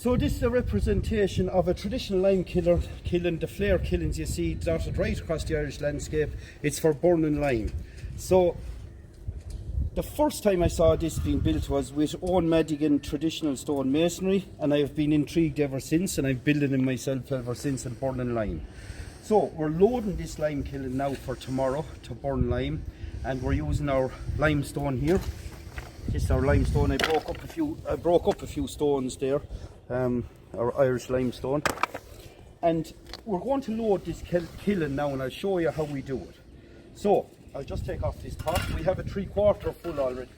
So this is a representation of a traditional lime kiln, the flare kilns you see dotted right across the Irish landscape. It's for burning lime. So the first time I saw this being built was with Owen Madigan traditional stone masonry, and I have been intrigued ever since, and I've built it myself ever since and burning lime. So we're loading this lime kiln now for tomorrow to burn lime, and we're using our limestone here. This is our limestone. I broke up a few stones there, our Irish limestone, and we're going to load this kiln now, and I'll show you how we do it. So I'll just take off this pot. We have a 3/4 full already.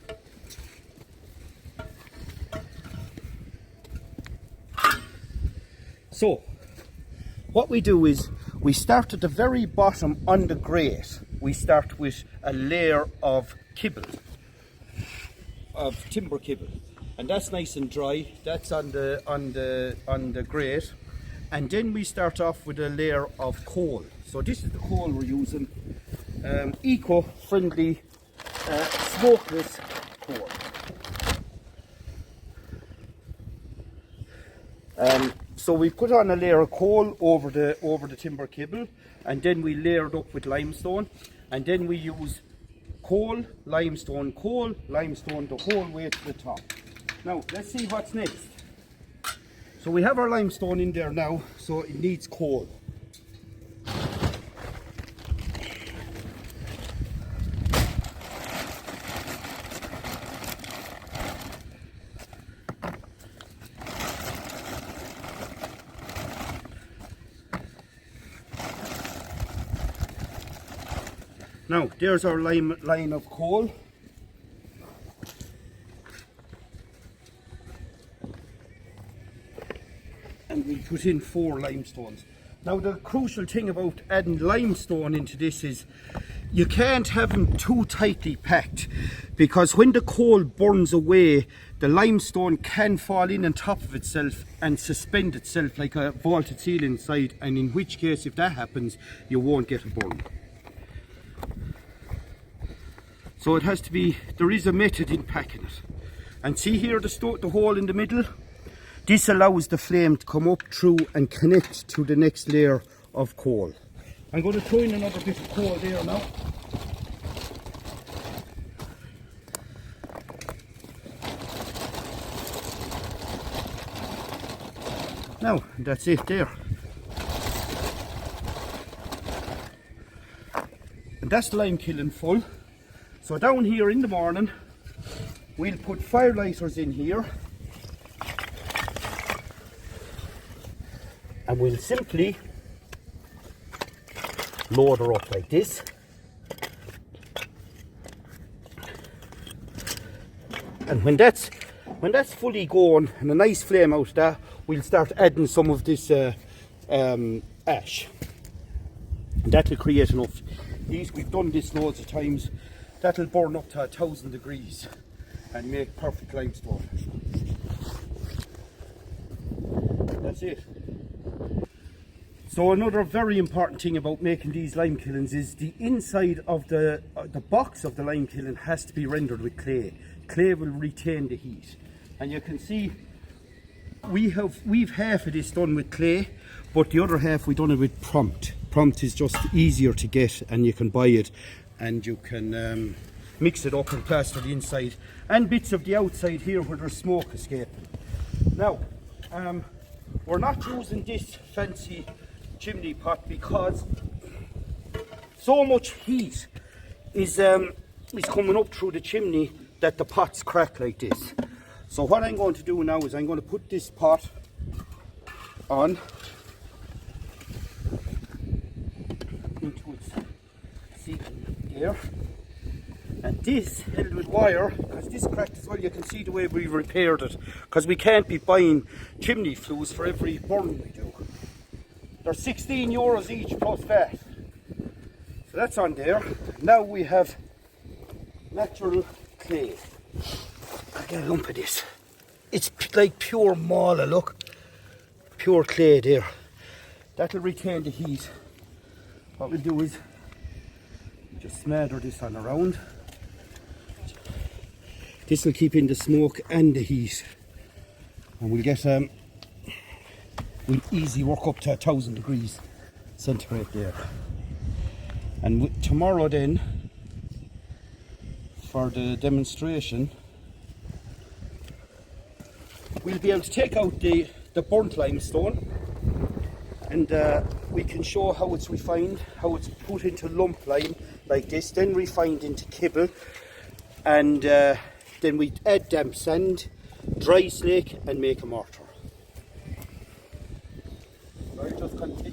So what we do is we start at the very bottom on the grate. We start with a layer of kibble, of timber kibble, and that's nice and dry. That's on the grate, and then we start off with a layer of coal. So this is the coal we're using, eco-friendly, smokeless coal. So we put on a layer of coal over the timber kibble, and then we layer it up with limestone, and then we use coal, limestone, the whole way to the top. Now let's see what's next. So we have our limestone in there now, so it needs coal. Now, there's our line of coal. And we put in 4 limestones. Now, the crucial thing about adding limestone into this is you can't have them too tightly packed, because when the coal burns away, the limestone can fall in on top of itself and suspend itself like a vaulted ceiling inside, and in which case, if that happens, you won't get a burn. So it has to be, there is a method in packing it. And see here the hole in the middle? This allows the flame to come up through and connect to the next layer of coal. I'm going to throw in another bit of coal there now. Now, that's it there. And that's the lime kiln full. So down here in the morning, we'll put firelighters in here, and we'll simply load her up like this. And when that's fully going and a nice flame out of that, we'll start adding some of this ash. That'll create enough heat. We've done this loads of times. That'll burn up to 1,000 degrees and make perfect limestone. That's it. So another very important thing about making these lime kilns is the inside of the box of the lime kiln has to be rendered with clay. Clay will retain the heat, and you can see we've half of this done with clay, but the other half we done it with prompt. Prompt is just easier to get, and you can buy it, and you can mix it up and plaster the inside and bits of the outside here where there's smoke escaping. Now, we're not using this fancy chimney pot because so much heat is coming up through the chimney that the pots crack like this. So what I'm going to do now is I'm going to put this pot on into its seat there, and this held with wire, because this cracked as well. You can see the way we repaired it, because we can't be buying chimney flues for every burn we do. They're €16 each plus VAT. So that's on there. Now we have natural clay. I'll get a lump of this. It's like pure mala, look. Pure clay there. That'll retain the heat. What we'll do is just smother this on around. This will keep in the smoke and the heat. And we'll get we'll easily work up to 1000 degrees centigrade there. And tomorrow then, for the demonstration, we'll be able to take out the burnt limestone, and we can show how it's refined, how it's put into lump lime like this, then refined into kibble, and then we add damp sand, dry slake, and make a mortar. So I just continue.